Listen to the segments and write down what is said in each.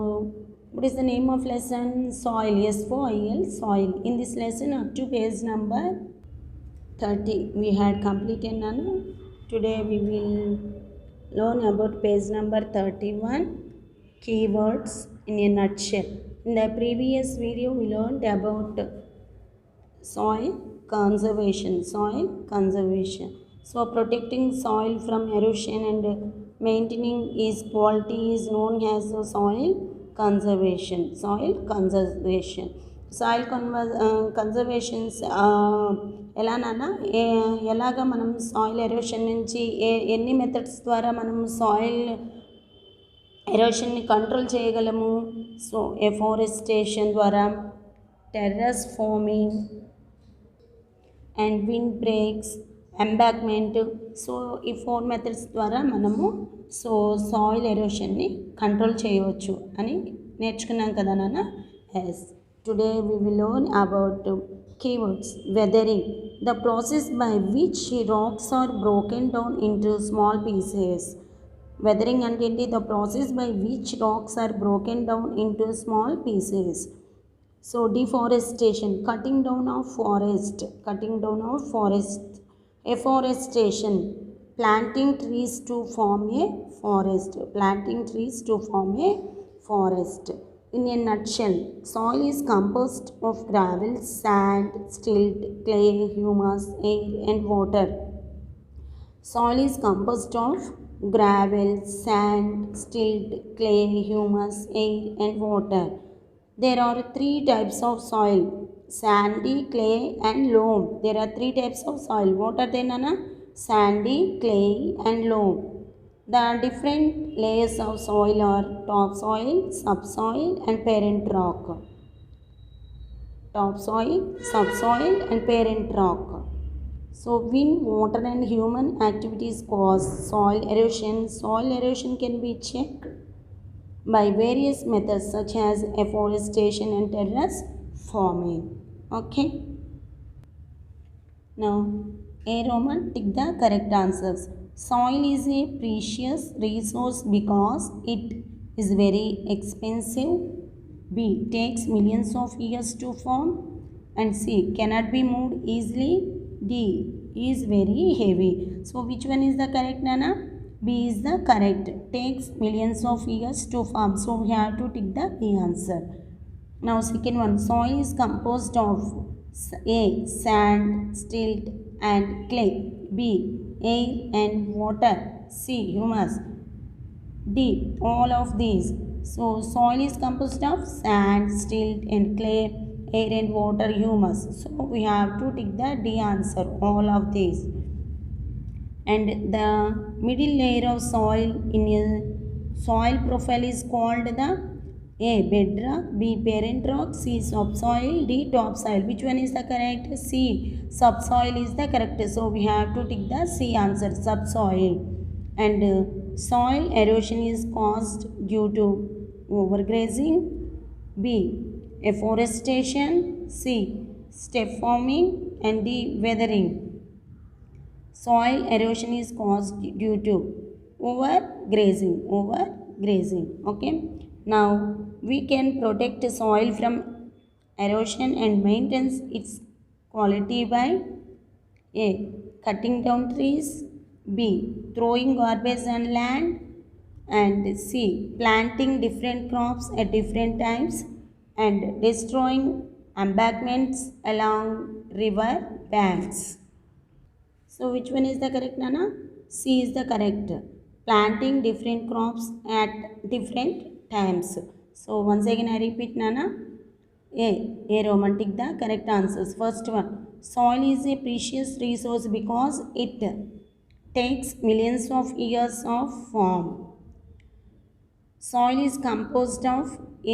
What is the name of lesson? Soil. S-O-I-L, soil. In this lesson up to page number 30 we had completed Nana. Today we will learn about page number 31, keywords in a nutshell. In the previous video we learned about soil conservation. So protecting soil from erosion and maintaining its quality is known as soil conservation. Conservations ఎలానన్నా ఎలాగ మనం soil erosion నుంచి ఎన్ని methods ద్వారా మనం soil ఎరోషన్ని control చేయగలము. So afforestation ద్వారా, terrace farming and wind breaks, embankment. So ఈ 4 మెథడ్స్ ద్వారా మనము సాయిల్ ఎరోషన్ని కంట్రోల్ చేయవచ్చు అని నేర్చుకున్నాం కదా నాన్న. Yes, today we will learn about keywords. Weathering, the process by which rocks are broken down into small pieces. Weathering అంటే ఏంటి? The process by which rocks are broken down into small pieces. So deforestation, cutting down of forest. Afforestation, planting trees to form a forest. In a nutshell, soil is composed of gravel, sand, silt, clay, humus, air and water. Soil is composed of gravel, sand, silt, clay, humus, air and water. There are 3 types of soil: sandy, clay and loam. There are 3 types of soil. What are they, Nana? Sandy, clay and loam. The different layers of soil are topsoil, subsoil and parent rock. So wind, water and human activities cause soil erosion. Soil erosion can be checked by various methods such as afforestation and terrace farming. Okay. Now, A. Roman, tick the correct answers. Soil is a precious resource because it is very expensive. B. Takes millions of years to form. And C. Cannot be moved easily. D. Is very heavy. So, which one is the correct, Nana? B is the correct. Takes millions of years to form. So, we have to tick the B answer. Now, second one. Soil is composed of A. Sand, silt and clay. B. Air and water. C. Humus. D. All of these. So, soil is composed of sand, silt and clay, air and water, humus. So, we have to tick the D answer, all of these. And the middle layer of soil in a soil profile is called the A. Bedrock, B. Parent rock, C. Subsoil, D. Topsoil. Which one is the correct? C. Subsoil is the correct. So, we have to tick the C answer, subsoil. And soil erosion is caused due to overgrazing. B. Afforestation. C. Step forming. And D. Weathering. Soil erosion is caused due to overgrazing. Okay. Now, we can protect soil from erosion and maintain its quality by A. Cutting down trees. B. Throwing garbage on land. And C. Planting different crops at different times. And destroying embankments along river banks. So, which one is the correct, Nana? C is the correct. Planting different crops at different times. So, once again I repeat, Nana. A. Roman, tick the correct answers. First one. Soil is a precious resource because it takes millions of years of form. Soil is composed of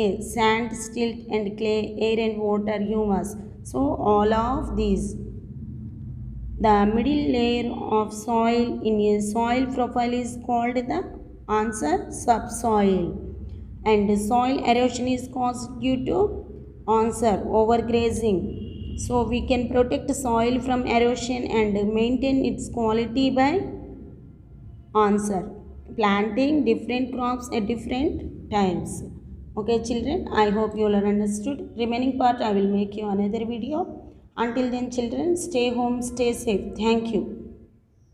A. Sand, silt and clay, air and water, humus. So, all of these. The middle layer of soil in a soil profile is called the answer, subsoil. And soil erosion is caused due to answer, overgrazing. So, we can protect soil from erosion and maintain its quality by answer, planting different crops at different times. Okay children, I hope you all are understood. Remaining part I will make you another video. Until then children, stay home, stay safe. Thank you.